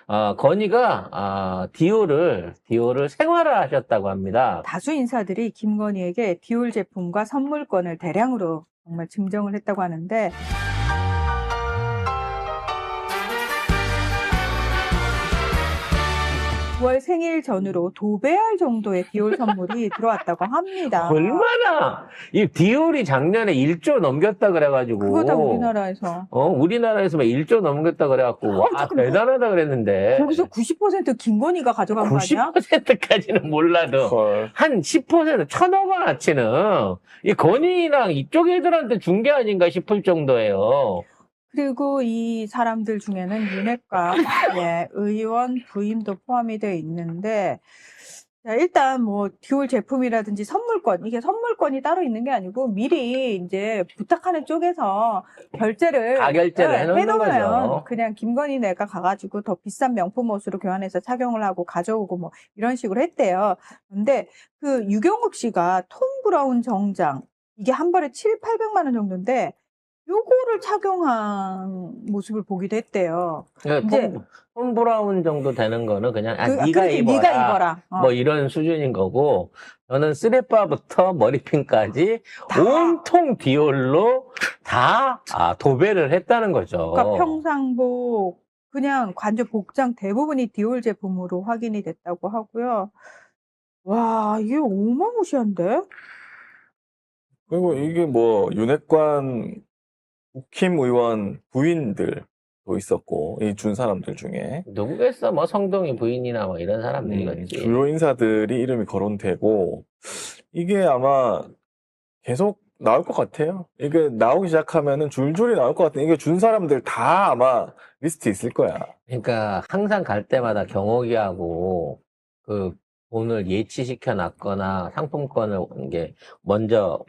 건희가 디올을 생활화하셨다고 합니다. 다수 인사들이 김건희에게 디올 제품과 선물권을 대량으로 정말 증정을 했다고 하는데, 9월 생일 전후로 2배할 정도의 디올 선물이 들어왔다고 합니다. 얼마나 이 디올이 작년에 1조 넘겼다 그래가지고 그거 다 우리나라에서. 우리나라에서 막 1조 넘겼다 그래갖고 와 대단하다 그랬는데 거기서 90% 김건희가 가져간 거 아니야? 90%까지는 몰라도 헐. 한 10% 천억 원어치는 이 건희랑 이쪽 애들한테 준 게 아닌가 싶을 정도예요. 그리고 이 사람들 중에는 윤핵관 의원 부임도 포함이 되어 있는데, 자, 일단 뭐 디올 제품이라든지 선물권, 이게 선물권이 따로 있는 게 아니고 미리 이제 부탁하는 쪽에서 결제를 가결제를 해놓는 거죠. 그냥 김건희 내가 가가지고 더 비싼 명품 옷으로 교환해서 착용을 하고 가져오고 뭐 이런 식으로 했대요. 근데 그 유경욱 씨가 톰 브라운 정장, 이게 한 벌에 700~800만 원 정도인데 요거를 착용한 모습을 보기도 했대요. 이제 톰 브라운 정도 되는 거는 그냥 네가 그렇지, 입어라. 네가 입어라. 뭐 이런 수준인 거고, 저는 쓰레빠부터 머리핀까지 다. 온통 디올로 다 도배를 했다는 거죠. 그러니까 평상복, 그냥 관저 복장 대부분이 디올 제품으로 확인이 됐다고 하고요. 와, 이게 어마무시한데? 그리고 이게 뭐 윤핵관 국힘 의원 부인들도 있었고, 이 준 사람들 중에 누구겠어? 뭐 성동이 부인이나 뭐 이런 사람들이겠지. 주요 인사들이 이름이 거론되고, 이게 아마 계속 나올 것 같아요. 이게 나오기 시작하면은 줄줄이 나올 것 같아요. 이게 준 사람들 다 아마 리스트 있을 거야. 그러니까 항상 갈 때마다 경호기하고 그 돈을 예치시켜 놨거나 상품권을 이게 먼저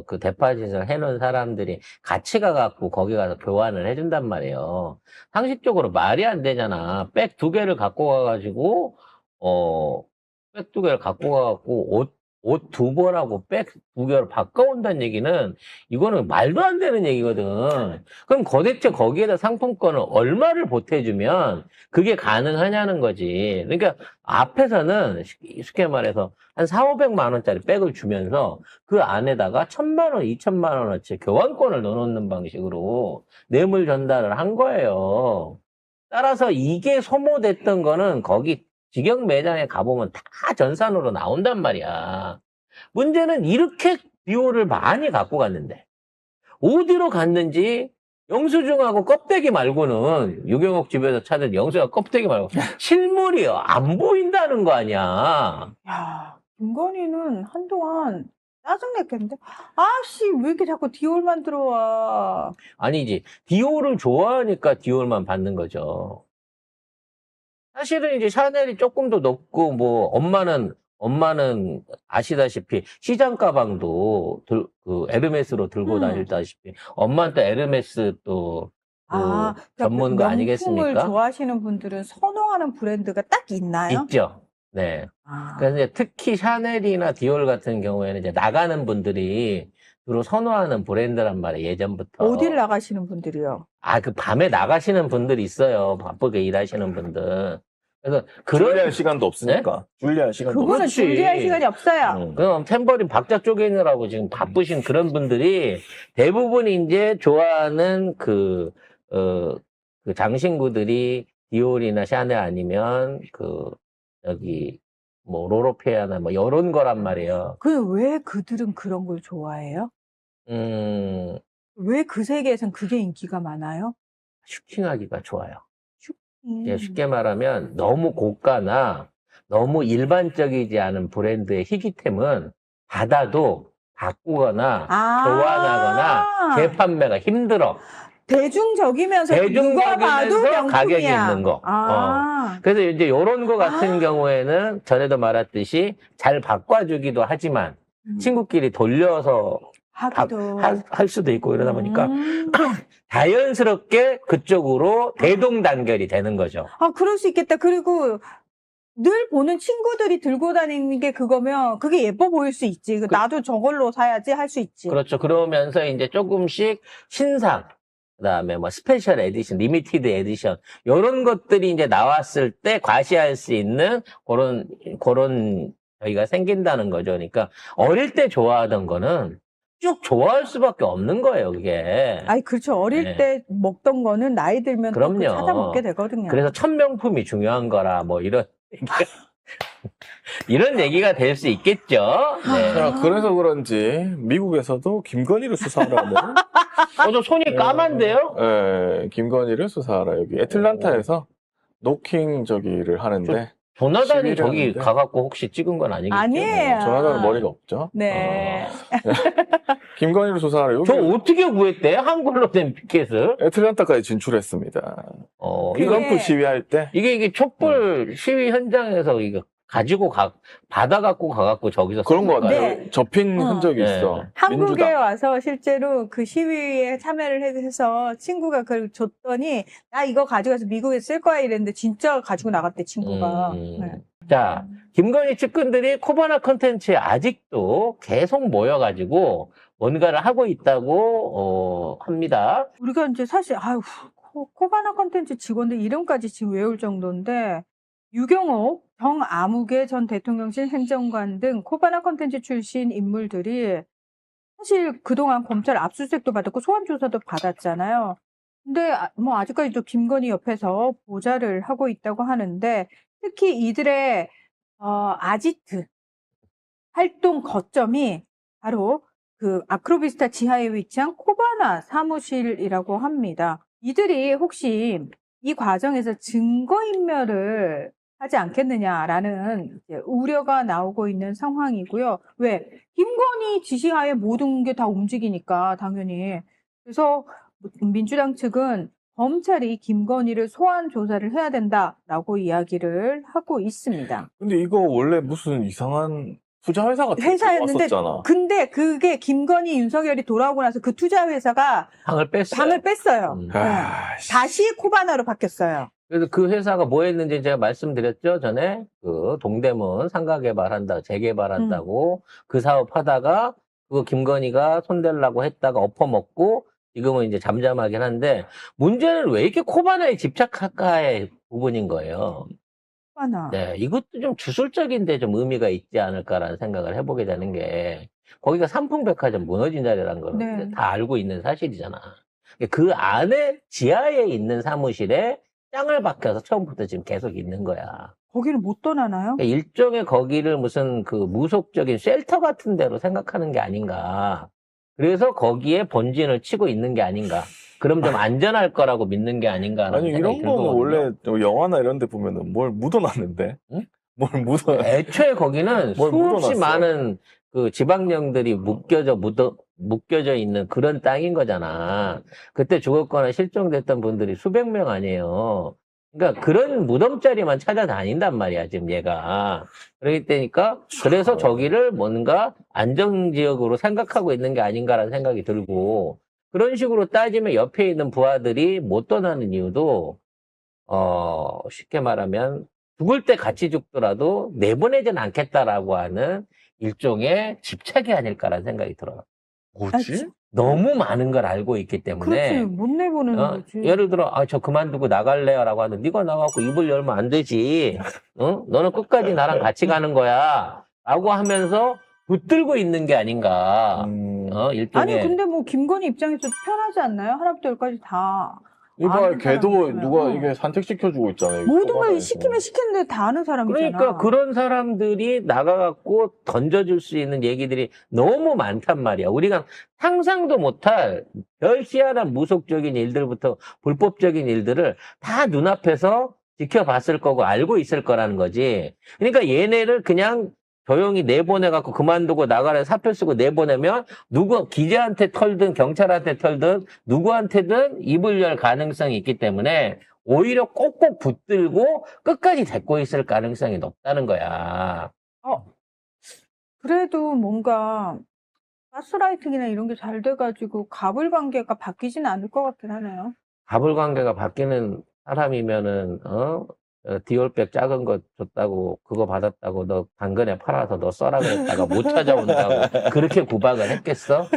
그 데파짓을 해놓은 사람들이 같이 가갖고 거기 가서 교환을 해준단 말이에요. 상식적으로 말이 안 되잖아. 백 2개를 갖고 가가지고 백 2개를 갖고 가갖고 옷 2벌하고 백 2개를 바꿔온다는 얘기는 이거는 말도 안 되는 얘기거든. 그럼 도대체 거기에다 상품권을 얼마를 보태주면 그게 가능하냐는 거지. 그러니까 앞에서는 쉽게 말해서 한 400~500만 원짜리 백을 주면서 그 안에다가 1000만 원, 2000만 원어치 교환권을 넣어놓는 방식으로 뇌물 전달을 한 거예요. 따라서 이게 소모됐던 거는 거기 직영 매장에 가보면 다 전산으로 나온단 말이야. 문제는 이렇게 디올을 많이 갖고 갔는데 어디로 갔는지 영수증하고 껍데기 말고는 유경옥 집에서 찾은 영수증하고 껍데기 말고 실물이 안 보인다는 거 아니야. 야, 김건희는 한동안 짜증냈겠는데? 아씨, 왜 이렇게 자꾸 디올만 들어와? 아니지. 디올을 좋아하니까 디올만 받는 거죠. 사실은 이제 샤넬이 조금 더 높고, 뭐, 엄마는 아시다시피 시장 가방도 에르메스로 들고 다닐다시피, 엄마는 또 에르메스 또, 그러니까 전문가 명품을 아니겠습니까? 좋아하시는 분들은 선호하는 브랜드가 딱 있나요? 있죠. 네. 그래서 이제 특히 샤넬이나 디올 같은 경우에는 이제 나가는 분들이 주로 선호하는 브랜드란 말이에요, 예전부터. 어딜 나가시는 분들이요? 그 밤에 나가시는 분들이 있어요. 바쁘게 일하시는 분들. 그래서 줄리할 시간도 없으니까. 줄리할 시간도 그거는 그렇지. 준비할 시간이 없어요. 그럼 탬버린 박자 쪼개느라고 지금 바쁘신 그런 분들이 대부분 이제 좋아하는 그 장신구들이 디올이나 샤넬 아니면 뭐 로로페아나 뭐 이런 거란 말이에요. 왜 그들은 그런 걸 좋아해요? 음, 왜 그 세계에선 그게 인기가 많아요? 슈킹하기가 좋아요. 예, 쉽게 말하면 너무 고가나 너무 일반적이지 않은 브랜드의 희귀템은 받아도 바꾸거나 교환하거나 재판매가 힘들어. 대중적이면서 누가 봐도 명품이야. 가격이 있는 거. 그래서 이제 이런 거 같은 경우에는 전에도 말했듯이 잘 바꿔주기도 하지만 친구끼리 돌려서 할 수도 있고 이러다 보니까 자연스럽게 그쪽으로 대동단결이 되는 거죠. 그럴 수 있겠다. 그리고 늘 보는 친구들이 들고 다니는 게 그거면 그게 예뻐 보일 수 있지. 나도 저걸로 사야지 할 수 있지. 그렇죠. 그러면서 이제 조금씩 신상, 그다음에 뭐 스페셜 에디션, 리미티드 에디션 요런 것들이 이제 나왔을 때 과시할 수 있는 그런 저희가 생긴다는 거죠. 그러니까 어릴 때 좋아하던 거는 쭉 좋아할 수밖에 없는 거예요, 그게. 아이, 그렇죠. 어릴 네. 때 먹던 거는 나이 들면 또 그럼요. 찾아 먹게 되거든요. 그래서 천명품이 중요한 거라 뭐 이런 얘기가 될 수 있겠죠. 네. 자, 그래서 그런지 미국에서도 김건희를 수사하라는 저 손이 까만데요? 예, 김건희를 수사하라. 여기 애틀란타에서 노킹 저기를 하는데 조나단이 시위를 저기 하는데. 가갖고 혹시 찍은 건 아니겠죠? 아니에요. 조나단은 머리가 없죠. 네. 김건희를 수사하라. 여기 저 어떻게 구했대? 한글로 된 피켓을? 애틀란타까지 진출했습니다. 트럼프 시위할 때 이게 촛불 시위 현장에서 이거 받아갖고 가갖고 저기서 그런 거 같아요. 네. 접힌 어. 흔적이 네. 있어. 한국에 민주당. 와서 실제로 그 시위에 참여를 해서 친구가 그걸 줬더니 나 이거 가져가서 미국에 쓸 거야 이랬는데 진짜 가지고 나갔대 친구가. 네. 자, 김건희 측근들이 코바나 컨텐츠에 아직도 계속 모여가지고 뭔가를 하고 있다고 합니다. 우리가 이제 사실 아유 코바나 컨텐츠 직원들 이름까지 지금 외울 정도인데 유경옥, 정아무개 전 대통령실 행정관 등 코바나 컨텐츠 출신 인물들이 사실 그동안 검찰 압수수색도 받았고 소환 조사도 받았잖아요. 근데 뭐 아직까지도 김건희 옆에서 보좌를 하고 있다고 하는데 특히 이들의 아지트 활동 거점이 바로 그 아크로비스타 지하에 위치한 코바나 사무실이라고 합니다. 이들이 혹시 이 과정에서 증거인멸을 하지 않겠느냐라는 이제 우려가 나오고 있는 상황이고요. 왜? 김건희 지시하에 모든 게 다 움직이니까 당연히. 그래서 민주당 측은 검찰이 김건희를 소환 조사를 해야 된다라고 이야기를 하고 있습니다. 근데 이거 원래 무슨 이상한 투자 회사 같은 거 회사였는데 왔었잖아. 근데 그게 김건희 윤석열이 돌아오고 나서 그 투자 회사가 방을 뺐어요. 방을 뺐어요. 음. 네. 아이씨. 다시 코바나로 바뀌었어요. 그래서 그 회사가 뭐 했는지 제가 말씀드렸죠, 전에. 그 동대문 상가 개발한다, 재개발한다고 그 사업 하다가 그거 김건희가 손대려고 했다가 엎어먹고 지금은 이제 잠잠하긴 한데 문제는 왜 이렇게 코바나에 집착할까의 부분인 거예요. 코바나. 네, 이것도 좀 주술적인데 좀 의미가 있지 않을까라는 생각을 해보게 되는 게 거기가 삼풍백화점 무너진 자리라는 걸 네. 다 알고 있는 사실이잖아. 그 안에 지하에 있는 사무실에 땅을 박혀서 처음부터 지금 계속 있는 거야. 거기를 못 떠나나요? 그러니까 일종의 거기를 무슨 그 무속적인 쉘터 같은 데로 생각하는 게 아닌가. 그래서 거기에 본진을 치고 있는 게 아닌가. 그럼 좀 안전할 거라고 믿는 게 아닌가라는 아니 생각이 이런 거는 들거든요. 원래 영화나 이런 데 보면은 뭘 묻어놨는데? 응? 뭘 묻어? 애초에 거기는 뭘 수없이 묻어놨어? 많은 그 지방령들이 묶여져 있는 그런 땅인 거잖아. 그때 죽었거나 실종됐던 분들이 수백 명 아니에요. 그러니까 그런 무덤자리만 찾아다닌단 말이야, 지금 얘가. 그러기 때니까 그래서 저기를 뭔가 안정지역으로 생각하고 있는 게 아닌가라는 생각이 들고 그런 식으로 따지면 옆에 있는 부하들이 못 떠나는 이유도 쉽게 말하면 죽을 때 같이 죽더라도 내보내진 않겠다라고 하는 일종의 집착이 아닐까라는 생각이 들어요. 뭐지? 너무 많은 걸 알고 있기 때문에 그렇지. 못 내보내는 거지. 예를 들어 저 그만두고 나갈래요라고 하는데 네가 나가고 입을 열면 안 되지. 응? 너는 끝까지 나랑 같이 가는 거야. 라고 하면서 붙들고 있는 게 아닌가. 일종의 아니 근데 뭐 김건희 입장에서 편하지 않나요? 하나부터 열까지 다 이봐, 아는 걔도 사람이잖아요. 누가 이게 산책시켜주고 있잖아요. 모든 걸 코바나에서. 시키면 시키는데 다 아는 사람이잖아. 그러니까 그런 사람들이 나가갖고 던져줄 수 있는 얘기들이 너무 많단 말이야. 우리가 상상도 못할 별시한한 무속적인 일들부터 불법적인 일들을 다 눈앞에서 지켜봤을 거고 알고 있을 거라는 거지. 그러니까 얘네를 그냥 조용히 내보내갖고 그만두고 나가라 사표 쓰고 내보내면 기자한테 털든 경찰한테 털든 누구한테든 입을 열 가능성이 있기 때문에 오히려 꼭꼭 붙들고 끝까지 데리고 있을 가능성이 높다는 거야. 그래도 뭔가 가스라이팅이나 이런 게 잘 돼가지고 갑을 관계가 바뀌지는 않을 것 같긴 하네요. 갑을 관계가 바뀌는 사람이면은 디올백 작은 거 줬다고 그거 받았다고 너 당근에 팔아서 너 써라 그랬다가 못 찾아온다고 그렇게 구박을 했겠어?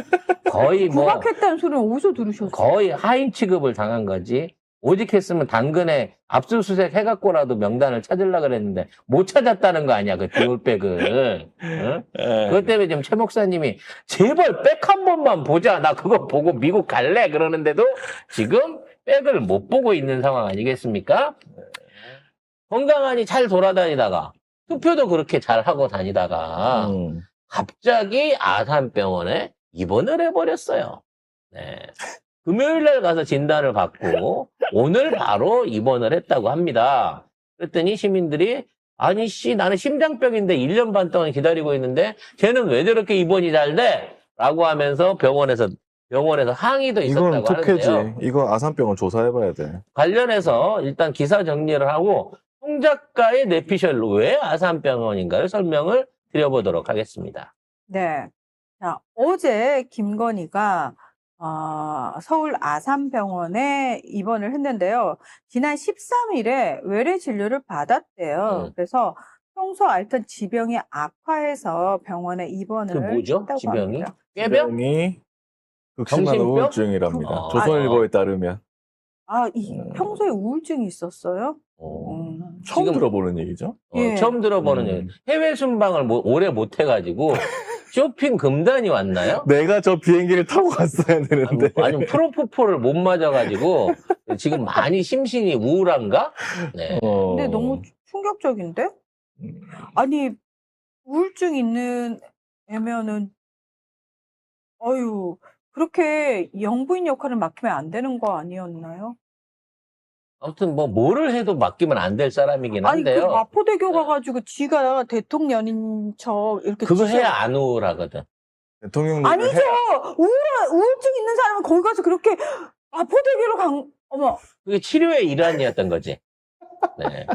거의 뭐 구박했다는 소리는 어디서 들으셨어요? 거의 하인 취급을 당한 거지. 오직 했으면 당근에 압수수색 해갖고라도 명단을 찾으려고 그랬는데 못 찾았다는 거 아니야, 그 디올백을. 응? 그것 때문에 지금 최 목사님이 제발 백 한 번만 보자. 나 그거 보고 미국 갈래. 그러는데도 지금 백을 못 보고 있는 상황 아니겠습니까? 건강하니 잘 돌아다니다가 투표도 그렇게 잘 하고 다니다가 갑자기 아산병원에 입원을 해버렸어요. 네. 금요일 날 가서 진단을 받고 오늘 바로 입원을 했다고 합니다. 그랬더니 시민들이 아니 씨 나는 심장병인데 1년 반 동안 기다리고 있는데 쟤는 왜 저렇게 입원이 잘 돼? 라고 하면서 병원에서 항의도 이건 있었다고 특혜지. 하는데요. 이거 아산병원 조사해봐야 돼. 관련해서 일단 기사 정리를 하고 송 작가의 뇌피셜로 왜 아산병원인가를 설명을 드려보도록 하겠습니다. 네. 자, 어제 김건희가 서울 아산병원에 입원을 했는데요. 지난 13일에 외래 진료를 받았대요. 그래서 평소 앓던 지병이 악화해서 병원에 입원을 그 뭐죠? 했다고 지병이? 합니다. 꾀병? 병이 극심한 정신병? 우울증이랍니다. 아, 조선일보에 따르면. 평소에 우울증이 있었어요? 처음 지금- 들어보는 얘기죠? 예. 처음 들어보는 얘기. 해외 순방을 오래 못 해가지고 쇼핑 금단이 왔나요? 내가 저 비행기를 타고 갔어야 되는데. 아니면 프로포폴을 못 맞아가지고 지금 많이 심신이 우울한가? 네. 근데 너무 충격적인데? 아니, 우울증 있는 애면은, 그렇게 영부인 역할을 맡기면 안 되는 거 아니었나요? 아무튼 뭐를 해도 맡기면 안 될 사람이긴 아니, 한데요. 마포대교 가가지고 지가 대통령인 척 이렇게. 그거 지시를- 해야 안 우울하거든. 대통령 아니죠! 우울증 있는 사람은 거기 가서 그렇게 마포대교로 어머, 그게 치료의 일환이었던 거지. 네.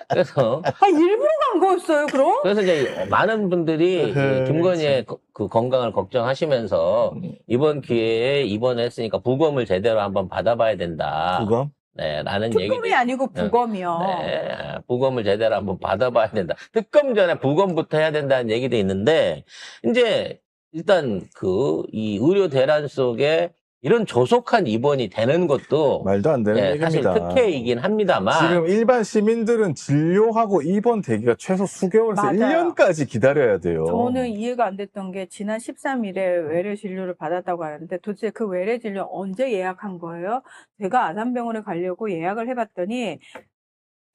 그래서 일부러 간 거였어요, 그럼? 이제 많은 분들이 이제 김건희의 그 건강을 걱정하시면서 이번 기회에 입원했으니까 부검을 제대로 한번 받아봐야 된다. 부검? 네, 라는 얘기. 특검이 아니고 부검이요. 네, 부검을 제대로 한번 받아봐야 된다. 특검 전에 부검부터 해야 된다는 얘기도 있는데, 이제, 일단, 이 의료 대란 속에 이런 조속한 입원이 되는 것도, 말도 안 되는 네, 사실 얘기입니다. 특혜이긴 합니다만, 지금 일반 시민들은 진료하고 입원 대기가 최소 수개월에서 맞아요. 1년까지 기다려야 돼요. 저는 이해가 안 됐던 게 지난 13일에 외래 진료를 받았다고 하는데 도대체 그 외래 진료 언제 예약한 거예요? 제가 아산병원에 가려고 예약을 해봤더니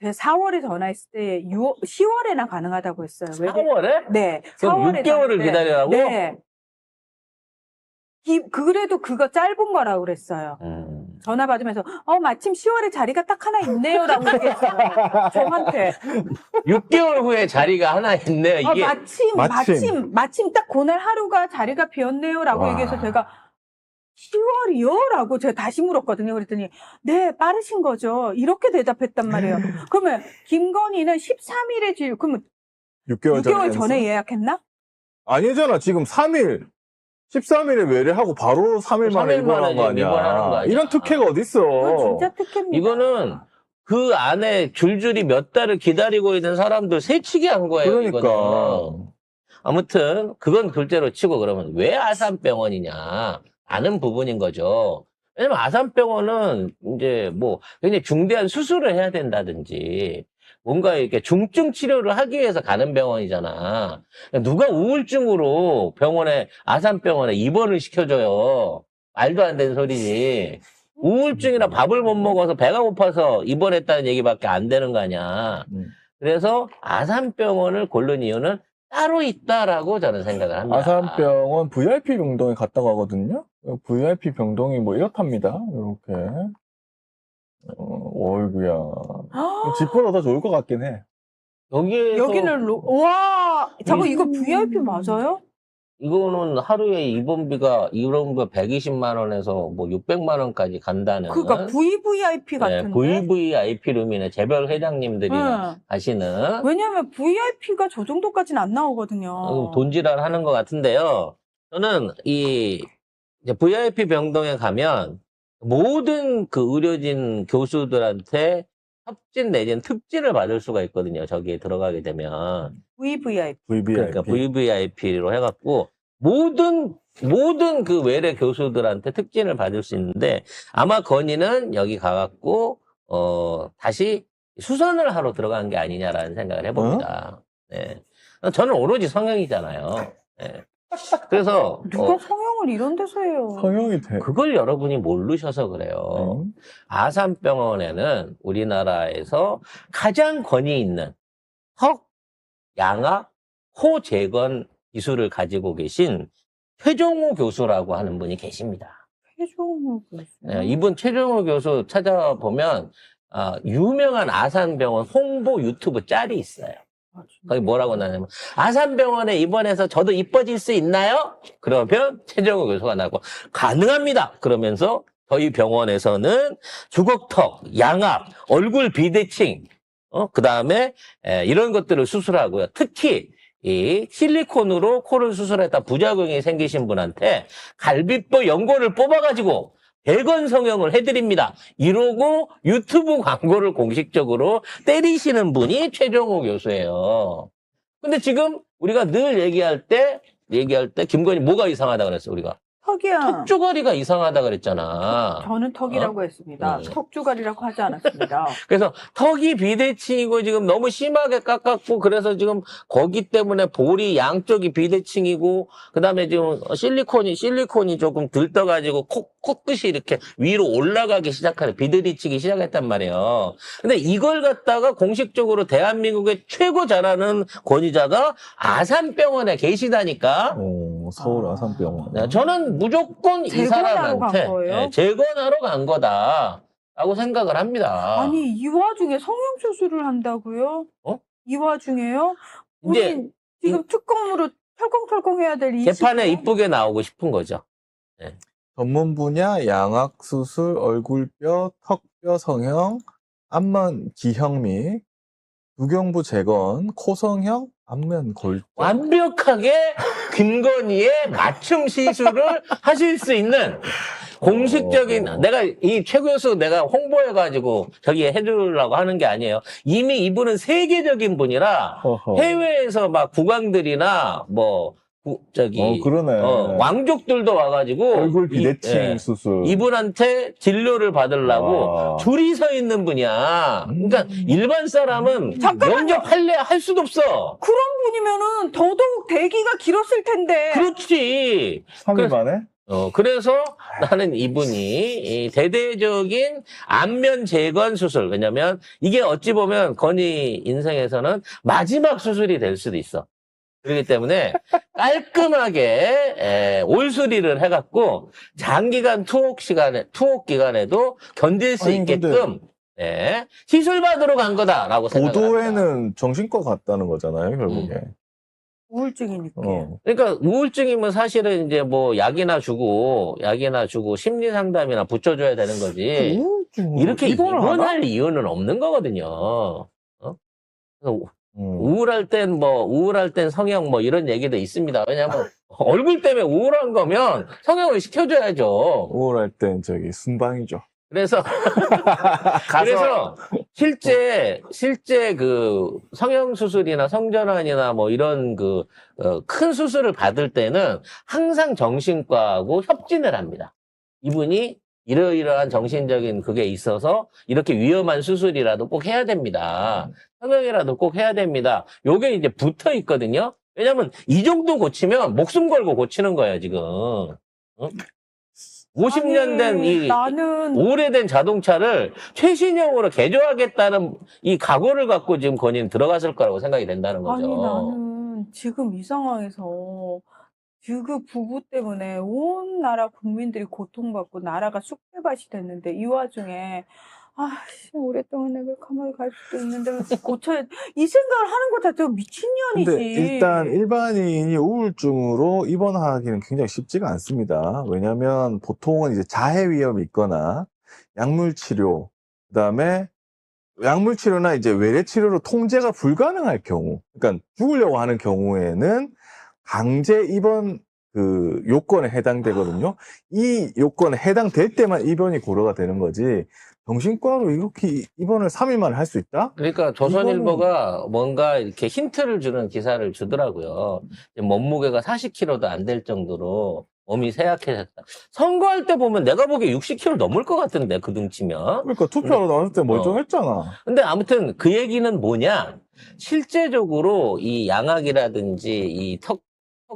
제가 4월에 전화했을 때 10월에나 가능하다고 했어요. 4월에? 네. 그럼 4월에 6개월을 기다리라고? 네. 그래도 그거 짧은 거라고 그랬어요. 전화 받으면서 마침 10월에 자리가 딱 하나 있네요 라고 얘기했어요. 저한테. 6개월 후에 자리가 하나 있네요. 이게 마침 딱 그날 하루가 자리가 비었네요 라고 와. 얘기해서 제가 10월이요? 라고 제가 다시 물었거든요. 그랬더니 네, 빠르신 거죠. 이렇게 대답했단 말이에요. 그러면 김건희는 13일에 그러면 6개월 전에 예약했나? 아니잖아. 지금 3일. 13일에 외래하고 바로 3일 만에 3일 만에 입원한 거 입원하는 거 아니야. 아니야. 이런 특혜가 어딨어. 그건 진짜 특혜입니다. 이거는 그 안에 줄줄이 몇 달을 기다리고 있는 사람들 세치게 한 거예요. 그러니까. 이거는. 아무튼 그건 둘째로 치고 그러면 왜 아산병원이냐 아는 부분인 거죠. 왜냐면 아산병원은 이제 굉장히 중대한 수술을 해야 된다든지 뭔가 이렇게 중증 치료를 하기 위해서 가는 병원이잖아. 누가 우울증으로 아산병원에 입원을 시켜줘요. 말도 안 되는 소리지. 우울증이나 밥을 못 먹어서 배가 고파서 입원했다는 얘기밖에 안 되는 거 아니야. 그래서 아산병원을 고른 이유는 따로 있다라고 저는 생각을 합니다. 아산병원 VIP 병동에 갔다고 하거든요. VIP 병동이 이렇답니다. 이렇게. 어이구야. 집보다 더 좋을 것 같긴 해. 여기는 잠깐 이거 VIP 맞아요? 이거는 하루에 입원비가 120만 원에서 600만 원까지 간다는. 그러니까 VVIP 같은데. VVIP 룸이네. 재벌 회장님들이 하시는. 왜냐하면 VIP가 저 정도까지는 안 나오거든요. 돈지랄 하는 것 같은데요. 저는 이제 VIP 병동에 가면 모든 그 의료진 교수들한테 협진 내지는 특진을 받을 수가 있거든요. 저기에 들어가게 되면. VVIP. 그러니까 VVIP. VVIP로 해갖고 모든 그 외래 교수들한테 특진을 받을 수 있는데 아마 건의는 여기 가갖고 다시 수선을 하러 들어간 게 아니냐라는 생각을 해봅니다. 네. 저는 오로지 성형이잖아요. 네. 그래서 누가 성형을 이런 데서 해요? 성형이 돼. 그걸 여러분이 모르셔서 그래요. 아산병원에는 우리나라에서 가장 권위 있는 턱, 양악, 코 재건 기술을 가지고 계신 최종호 교수라고 하는 분이 계십니다. 최종호 교수. 네, 이분 최종호 교수 찾아보면 유명한 아산병원 홍보 유튜브 짤이 있어요. 거기 뭐라고 나냐면 아산병원에 입원해서 저도 이뻐질 수 있나요? 그러면 최정우 교수가 나고 가능합니다. 그러면서 저희 병원에서는 주걱턱, 양악, 얼굴 비대칭, 그 다음에 이런 것들을 수술하고요. 특히 이 실리콘으로 코를 수술했다 부작용이 생기신 분한테 갈비뼈 연골을 뽑아가지고 대건 성형을 해드립니다. 이러고 유튜브 광고를 공식적으로 때리시는 분이 최정호 교수예요. 근데 지금 우리가 늘 얘기할 때 김건희 뭐가 이상하다 그랬어, 우리가? 턱이야. 턱주거리가 이상하다 그랬잖아. 저는 턱이라고 했습니다. 턱주갈이라고 하지 않았습니다. 그래서 턱이 비대칭이고 지금 너무 심하게 깎았고 그래서 지금 거기 때문에 볼이 양쪽이 비대칭이고 그다음에 지금 실리콘이 조금 들떠가지고 코끝이 이렇게 위로 올라가기 시작하는 비대칭이 시작했단 말이에요. 근데 이걸 갖다가 공식적으로 대한민국의 최고 잘하는 권위자가 아산병원에 계시다니까. 서울 아산병원. 네, 저는 무조건 이 재건하러 간 사람한테 거예요? 재건하러 간 거다라고 생각을 합니다. 아니, 이 와중에 성형 수술을 한다고요? 이 와중에요? 이제 우리 지금 특검으로 털컹털컹 해야 될 이 개판에 시기에? 이쁘게 나오고 싶은 거죠. 전문 분야 양악 수술, 얼굴뼈, 턱뼈 성형, 안면 기형 및 두경부 재건, 코 성형, 안면 골절. 완벽하게 김건희의 맞춤 시술을 하실 수 있는 공식적인 내가 이 최 교수 내가 홍보해가지고 저기 해주려고 하는 게 아니에요. 이미 이분은 세계적인 분이라 허허. 해외에서 막 국왕들이나 뭐 그러네. 왕족들도 와가지고 얼굴 비대칭 예, 수술. 이분한테 진료를 받으려고 와. 줄이 서 있는 분이야. 그러니까 일반 사람은 잠깐만요. 면접할래 할 수도 없어. 그런 분이면은 더더욱 대기가 길었을 텐데. 그렇지. 3일 만에? 그래서 나는 이분이 이 대대적인 안면 재건 수술, 왜냐면 이게 어찌 보면 건희 인생에서는 마지막 수술이 될 수도 있어. 그렇기 때문에 깔끔하게 올수리를 해갖고 장기간 투옥 기간에도 견딜 수 아니, 있게끔 시술 받으러 간 거다라고 생각합니다. 보도에는 정신과 갔다는 거잖아요, 결국에. 우울증이니까. 그러니까 우울증이면 사실은 이제 뭐 약이나 주고 심리 상담이나 붙여줘야 되는 거지. 이렇게 입원할 이유는 없는 거거든요. 그래서 우울할 땐 성형 뭐 이런 얘기도 있습니다. 왜냐하면 얼굴 때문에 우울한 거면 성형을 시켜줘야죠. 우울할 땐 순방이죠. 그래서 실제 그 성형 수술이나 성전환이나 뭐 이런 큰 수술을 받을 때는 항상 정신과하고 협진을 합니다. 이분이 이러이러한 정신적인 그게 있어서 이렇게 위험한 수술이라도 꼭 해야 됩니다. 성형이라도 꼭 해야 됩니다. 요게 이제 붙어 있거든요. 왜냐면 이 정도 고치면 목숨 걸고 고치는 거예요, 지금. 50년 된 나는 오래된 자동차를 최신형으로 개조하겠다는 이 각오를 갖고 지금 건의는 들어갔을 거라고 생각이 된다는 거죠. 아니, 나는 지금 이 상황에서 그 부부 때문에 온 나라 국민들이 고통받고 나라가 쑥대밭이 됐는데 이 와중에 오랫동안 내가 감옥에 갈 수도 있는데 고쳐야 이 생각을 하는 것 자체가 미친년이지. 근데 일단 일반인이 우울증으로 입원하기는 굉장히 쉽지가 않습니다. 왜냐하면 보통은 이제 자해 위험이 있거나 약물 치료, 그다음에 약물 치료나 이제 외래 치료로 통제가 불가능할 경우, 그러니까 죽으려고 하는 경우에는 강제 입원 요건에 해당되거든요. 이 요건에 해당될 때만 입원이 고려가 되는 거지. 정신과로 이렇게 입원을 3일 만에 할 수 있다? 그러니까 조선일보가 뭔가 이렇게 힌트를 주는 기사를 주더라고요. 몸무게가 40kg도 안 될 정도로 몸이 쇠약해졌다. 선거할 때 보면 내가 보기에 60kg 넘을 것 같은데, 그 등치면. 그러니까 투표하러 나왔을 때 멀쩡했잖아. 근데 아무튼 그 얘기는 뭐냐? 실제적으로 이 양악이라든지 이 턱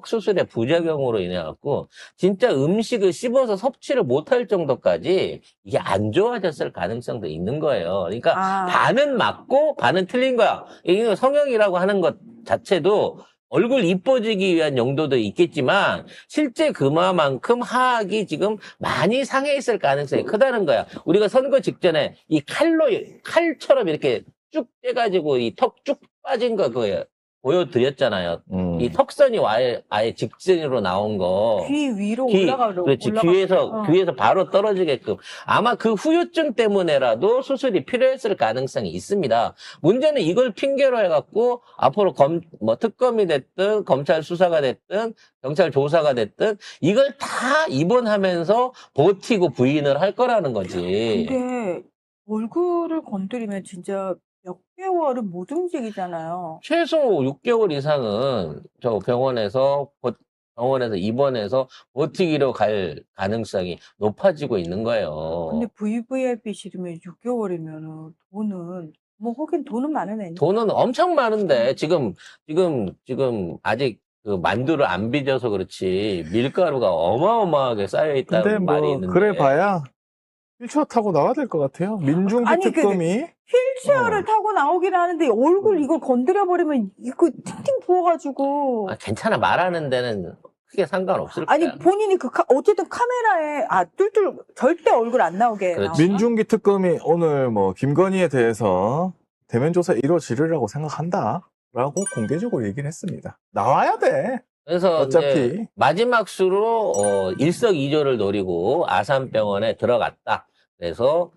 수술의 부작용으로 인해 갖고 진짜 음식을 씹어서 섭취를 못할 정도까지 이게 안 좋아졌을 가능성도 있는 거예요. 그러니까 아. 반은 맞고 반은 틀린 거야. 이게 성형이라고 하는 것 자체도 얼굴 이뻐지기 위한 용도도 있겠지만 실제 그만큼 하악이 지금 많이 상해 있을 가능성이 크다는 거야. 우리가 선거 직전에 이 칼처럼 이렇게 쭉 떼가지고 이 턱 쭉 빠진 거 그거 보여드렸잖아요. 이 턱선이 아예 직선으로 나온 거. 귀 위로 그렇지. 귀에서 바로 떨어지게끔. 아마 그 후유증 때문에라도 수술이 필요했을 가능성이 있습니다. 문제는 이걸 핑계로 해갖고 앞으로 특검이 됐든 검찰 수사가 됐든 경찰 조사가 됐든 이걸 다 입원하면서 버티고 부인을 할 거라는 거지. 근데 얼굴을 건드리면 진짜 몇 개월은 못 움직이잖아요. 최소 6개월 이상은 저 병원에서 입원해서 버티기로 갈 가능성이 높아지고 있는 거예요. 근데 VVIP 싫으면 6개월이면은 돈은 뭐 하긴 돈은 많은 애니까. 돈은 엄청 많은데 지금 아직 그 만두를 안 빚어서 그렇지 밀가루가 어마어마하게 쌓여 근데 있다는 말이 뭐 있는데. 그래 봐야 휠체어 타고 나와야 될 것 같아요. 민중기 아니, 특검이 휠체어를 타고 나오긴 하는데 얼굴 이걸 건드려 버리면 이거 팅팅 부어가지고. 괜찮아. 말하는 데는 크게 상관없을 거야. 아니 본인이 어쨌든 카메라에 뚫뚫 절대 얼굴 안 나오게. 그렇지. 나오나? 민중기 특검이 오늘 뭐 김건희에 대해서 대면 조사 이루어지리라고 생각한다라고 공개적으로 얘기를 했습니다. 나와야 돼. 그래서 어차피. 이제 마지막 수로 일석이조를 노리고 아산병원에 들어갔다. 그래서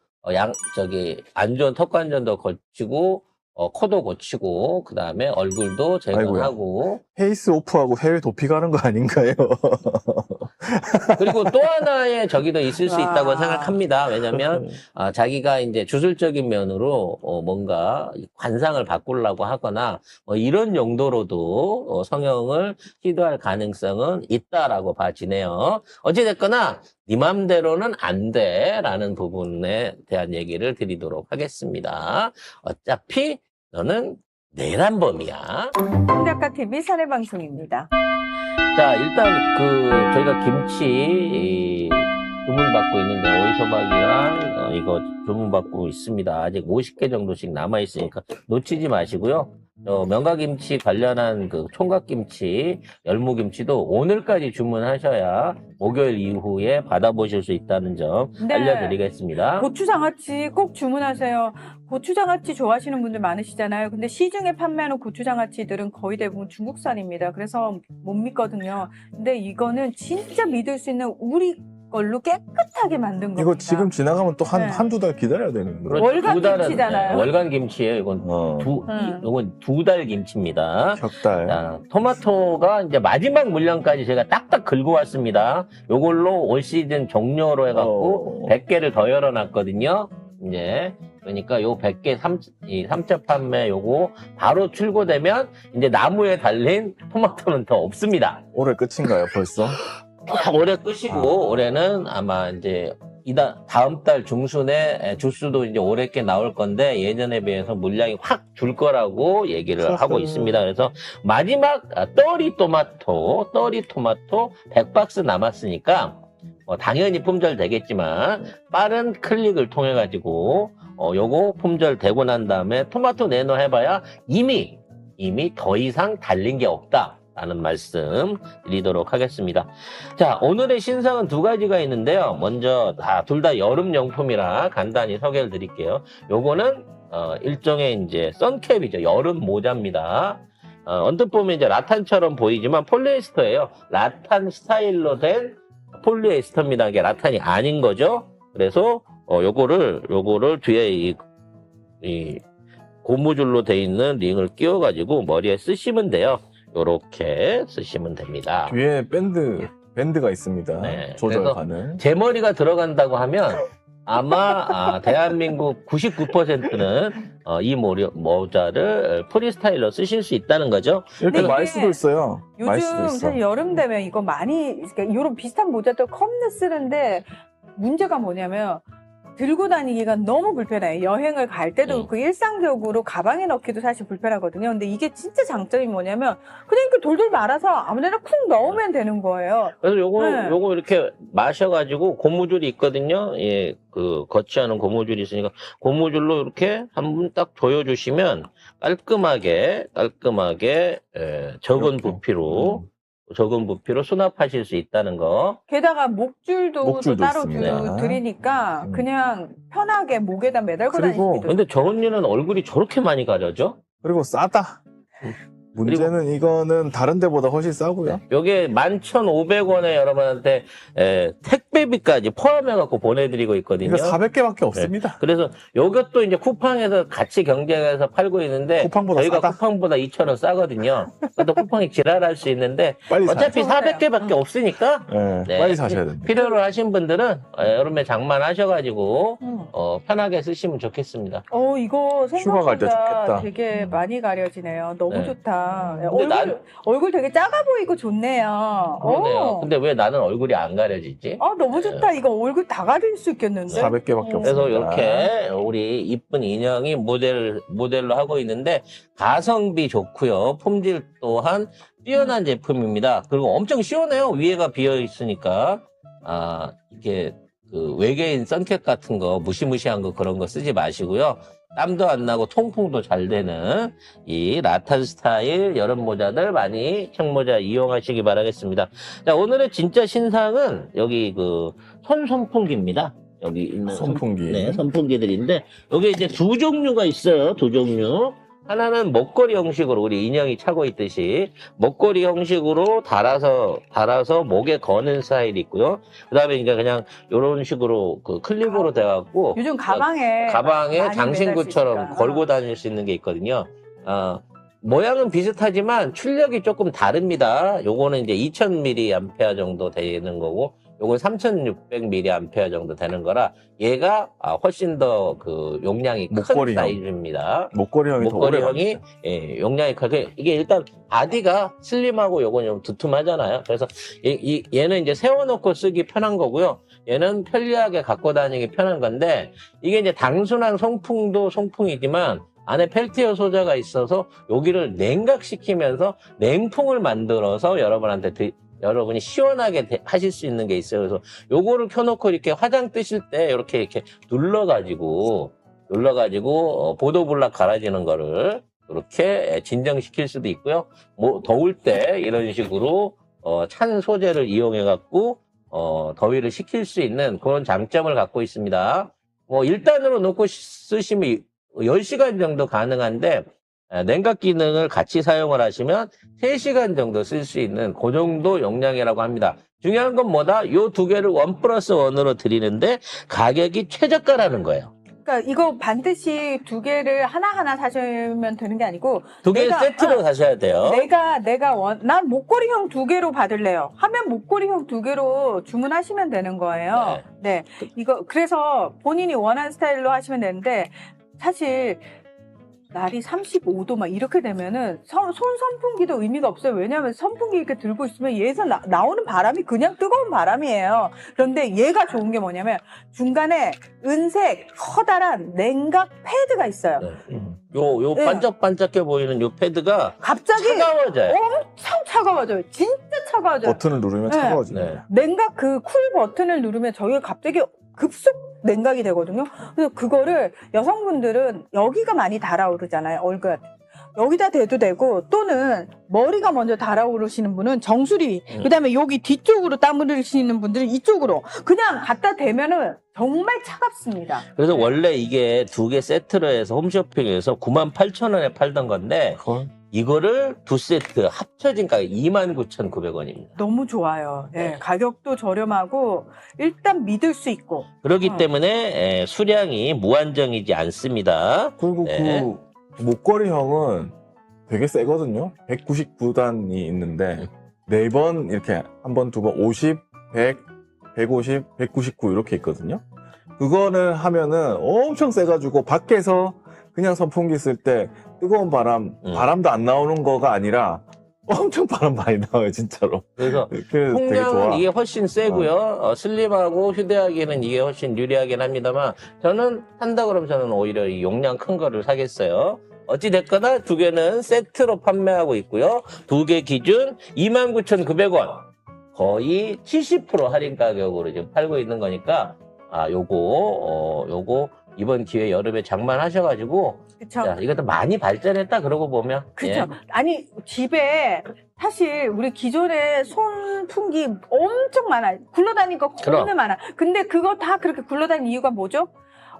안 좋은 턱관절도 고치고 코도 고치고 그다음에 얼굴도 재건하고 페이스 오프하고 해외 도피 가는 거 아닌가요? 그리고 또 하나의 적이 더 있을 수 있다고 생각합니다. 왜냐면 자기가 이제 주술적인 면으로 뭔가 관상을 바꾸려고 하거나 이런 용도로도 성형을 시도할 가능성은 있다라고 봐지네요. 어찌됐거나 네 맘대로는 안 돼라는 부분에 대한 얘기를 드리도록 하겠습니다. 어차피 너는 내란범이야. 홍작가TV 사내방송입니다. 자, 일단 저희가 김치 주문받고 있는데 오이소박이랑 이거 주문받고 있습니다. 아직 50개 정도씩 남아있으니까 놓치지 마시고요. 명가김치 관련한 그 총각김치, 열무김치도 오늘까지 주문하셔야 목요일 이후에 받아보실 수 있다는 점 네. 알려드리겠습니다. 고추장아찌 꼭 주문하세요. 고추장아찌 좋아하시는 분들 많으시잖아요. 근데 시중에 판매하는 고추장아찌들은 거의 대부분 중국산입니다. 그래서 못 믿거든요. 근데 이거는 진짜 믿을 수 있는 우리 걸로 깨끗하게 만든 겁니다. 이거 지금 지나가면 또 네. 한두 달 기다려야 되는 거예요. 그렇죠. 월간 두 달은, 김치잖아요. 네, 월간 김치예요. 이건 이건 2달 김치입니다. 격달. 자, 토마토가 이제 마지막 물량까지 제가 딱딱 긁어 왔습니다. 요걸로 올 시즌 종료로 해갖고 100개를 더 열어놨거든요. 이제 그러니까 요 100개 3차 판매 요거 바로 출고되면 이제 나무에 달린 토마토는 더 없습니다. 올해 끝인가요, 벌써? 올해 끝이고 올해는 아마 이제 다음 달 중순에 주스도 이제 올해 게 나올 건데 예전에 비해서 물량이 확 줄 거라고 얘기를 하고 있습니다. 그래서 마지막 떨이 토마토 100박스 남았으니까 당연히 품절 되겠지만 빠른 클릭을 통해 가지고 요거 품절 되고 난 다음에 토마토 내놓 해봐야 이미 더 이상 달린 게 없다. 라는 말씀 드리도록 하겠습니다. 자, 오늘의 신상은 두 가지가 있는데요. 먼저 둘 다 여름용품이라 간단히 소개를 드릴게요. 요거는 일종의 이제 선캡이죠. 여름 모자입니다. 언뜻 보면 이제 라탄처럼 보이지만 폴리에스터예요. 라탄 스타일로 된 폴리에스터입니다. 이게 라탄이 아닌 거죠. 그래서 요거를 뒤에 이 고무줄로 돼 있는 링을 끼워 가지고 머리에 쓰시면 돼요. 요렇게 쓰시면 됩니다. 뒤에 밴드가 있습니다. 네, 조절 그래서 가능. 제 머리가 들어간다고 하면 아마 대한민국 99%는 이 모자를 프리스타일로 쓰실 수 있다는 거죠. 이렇게 근데 말 이게 수도 있어요. 말 수도 요즘 있어. 사실 여름 되면 이거 많이 그러니까 이런 비슷한 모자들 겁내 쓰는데 문제가 뭐냐면 들고 다니기가 너무 불편해요. 여행을 갈 때도 그렇고 일상적으로 가방에 넣기도 사실 불편하거든요. 근데 이게 진짜 장점이 뭐냐면 그냥 이렇게 돌돌 말아서 아무데나 쿵 넣으면 되는 거예요. 그래서 요거 네. 요거 이렇게 마셔가지고 고무줄이 있거든요. 예, 그 거치하는 고무줄이 있으니까 고무줄로 이렇게 한 번 딱 조여주시면 깔끔하게 적은 부피로 수납하실 수 있다는 거. 게다가 목줄도 또 목줄도 따로 있습니다. 드리니까 음. 그냥 편하게 목에다 매달고 그리고 다니기도 근데 저 언니는 얼굴이 저렇게 많이 가려져? 그리고 싸다. 문제는 이거는 다른 데보다 훨씬 싸고요. 요게 11,500원에 여러분한테 택배비까지 포함해갖고 보내드리고 있거든요. 이거 400개밖에 없습니다. 그래서 요것도 이제 쿠팡에서 같이 경쟁해서 팔고 있는데 쿠팡보다 저희가 싸다. 쿠팡보다 2,000원 싸거든요. 또 쿠팡이 지랄할 수 있는데 빨리 어차피 사요. 400개밖에 없으니까 네, 네. 빨리 사셔야 됩니다. 필요로 하신 분들은 여름에 장만하셔가지고 음. 편하게 쓰시면 좋겠습니다. 이거 휴가 갈때 생각보다 좋겠다. 되게 많이 가려지네요. 너무 네. 좋다. 근데 얼굴 되게 작아 보이고 좋네요. 그러네요. 근데 왜 나는 얼굴이 안 가려지지? 너무 좋다. 이거 얼굴 다 가릴 수 있겠는데? 400개밖에 없습니다. 그래서 이렇게 우리 이쁜 인형이 모델로 하고 있는데 가성비 좋고요. 품질 또한 뛰어난 제품입니다. 그리고 엄청 시원해요. 위에가 비어 있으니까 이게 그 외계인 선캡 같은 거 무시무시한 거 그런 거 쓰지 마시고요. 땀도 안 나고 통풍도 잘 되는 이 라탄 스타일 여름 모자들 많이 청모자 이용하시기 바라겠습니다. 자, 오늘의 진짜 신상은 여기 그 선풍기입니다. 여기 있는 선풍기. 네, 선풍기들인데 여기 이제 두 종류가 있어요. 두 종류. 하나는 목걸이 형식으로 우리 인형이 차고 있듯이 목걸이 형식으로 달아서 목에 거는 스타일이 있고요. 그다음에 이제 그냥 이런 식으로 그 클립으로 돼갖고 요즘 가방에 많이 장신구처럼 매달 수 있으니까. 걸고 다닐 수 있는 게 있거든요. 모양은 비슷하지만 출력이 조금 다릅니다. 요거는 이제 2000mAh 정도 되는 거고, 요건 3600mAh 정도 되는 거라 얘가 훨씬 더 그 용량이 큰 목걸이형. 사이즈입니다. 목걸이형이 더 오래 목걸이형이 갑니다. 용량이 크게 이게 일단 바디가 슬림하고 요건 좀 두툼하잖아요. 그래서 얘는 이제 세워놓고 쓰기 편한 거고요. 얘는 편리하게 갖고 다니기 편한 건데 이게 이제 단순한 송풍도 송풍이지만 안에 펠티어 소재가 있어서 여기를 냉각시키면서 냉풍을 만들어서 여러분이 시원하게 하실 수 있는 게 있어요. 그래서 요거를 켜놓고 이렇게 화장 뜨실 때 이렇게 눌러가지고 보도블락 갈아지는 거를 이렇게 진정시킬 수도 있고요. 뭐 더울 때 이런 식으로 찬 소재를 이용해 갖고 더위를 식힐 수 있는 그런 장점을 갖고 있습니다. 뭐 1단으로 놓고 쓰시면 10시간 정도 가능한데 냉각 기능을 같이 사용을 하시면 3시간 정도 쓸 수 있는 그 정도 용량이라고 합니다. 중요한 건 뭐다? 요 두 개를 1+1으로 드리는데 가격이 최저가라는 거예요. 그러니까 이거 반드시 두 개를 하나하나 사시면 되는 게 아니고 두 개 세트로 사셔야 돼요. 난 목걸이형 두 개로 받을래요. 하면 목걸이형 두 개로 주문하시면 되는 거예요. 네. 이거 그래서 본인이 원하는 스타일로 하시면 되는데 사실 날이 35도 막 이렇게 되면은 손 선풍기도 의미가 없어요. 왜냐하면 선풍기 이렇게 들고 있으면 얘에서 나오는 바람이 그냥 뜨거운 바람이에요. 그런데 얘가 좋은 게 뭐냐면 중간에 은색 커다란 냉각 패드가 있어요. 네. 요 반짝반짝해 보이는 요 패드가 갑자기 차가워져요. 엄청 차가워져요. 진짜 차가워져요. 버튼을 누르면 네. 차가워지네요. 네. 냉각 그 쿨 버튼을 누르면 저게 갑자기 급속 냉각이 되거든요. 그래서 그거를 여성분들은 여기가 많이 달아오르잖아요. 얼굴. 여기다 대도 되고 또는 머리가 먼저 달아오르시는 분은 정수리 그다음에 여기 뒤쪽으로 땀 흘리시는 분들은 이쪽으로 그냥 갖다 대면은 정말 차갑습니다. 그래서 원래 이게 두 개 세트로 해서 홈쇼핑에서 98,000원에 팔던 건데 그걸 이거를 두 세트 합쳐진 가격 29,900원입니다. 너무 좋아요. 예, 네. 가격도 저렴하고 일단 믿을 수 있고 그렇기 때문에 수량이 무한정이지 않습니다. 그리고 네. 그 목걸이형은 되게 세거든요. 199단이 있는데 4번 이렇게 한 번, 두 번 50, 100, 150, 199 이렇게 있거든요. 그거는 하면은 엄청 세가지고 밖에서 그냥 선풍기 쓸 때 뜨거운 바람도 안 나오는 거가 아니라 엄청 바람 많이 나와요, 진짜로. 그래서 그래서 되게 좋아. 풍량은 이게 훨씬 세고요. 슬림하고 휴대하기에는 이게 훨씬 유리하긴 합니다만 저는 산다 그러면 저는 오히려 이 용량 큰 거를 사겠어요. 어찌됐거나 두 개는 세트로 판매하고 있고요. 두 개 기준 29,900원. 거의 70% 할인 가격으로 지금 팔고 있는 거니까 요거 이번 기회 여름에 장만하셔가지고 그쵸. 자, 이것도 많이 발전했다 그러고 보면 그쵸. 예. 아니, 집에 사실 우리 기존에 손풍기 엄청 많아. 굴러다니는 거 그럼. 겁나 많아. 근데 그거 다 그렇게 굴러다니는 이유가 뭐죠?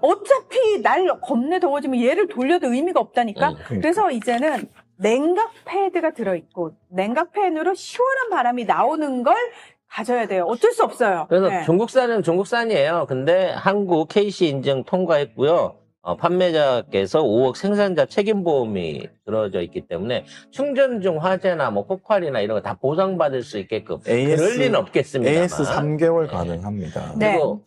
어차피 날 겁내 더워지면 얘를 돌려도 의미가 없다니까. 그래서 이제는 냉각 패드가 들어있고 냉각 팬으로 시원한 바람이 나오는 걸 가져야 돼요. 어쩔 수 없어요. 그래서 네. 중국산은 중국산이에요. 근데 한국 KC 인증 통과했고요. 판매자께서 5억 생산자 책임보험이 들어져 있기 때문에 충전 중 화재나 뭐 폭발이나 이런 거 다 보상받을 수 있게끔 그럴 리는 없겠습니다만. AS 3개월 가능합니다. 네. 그리고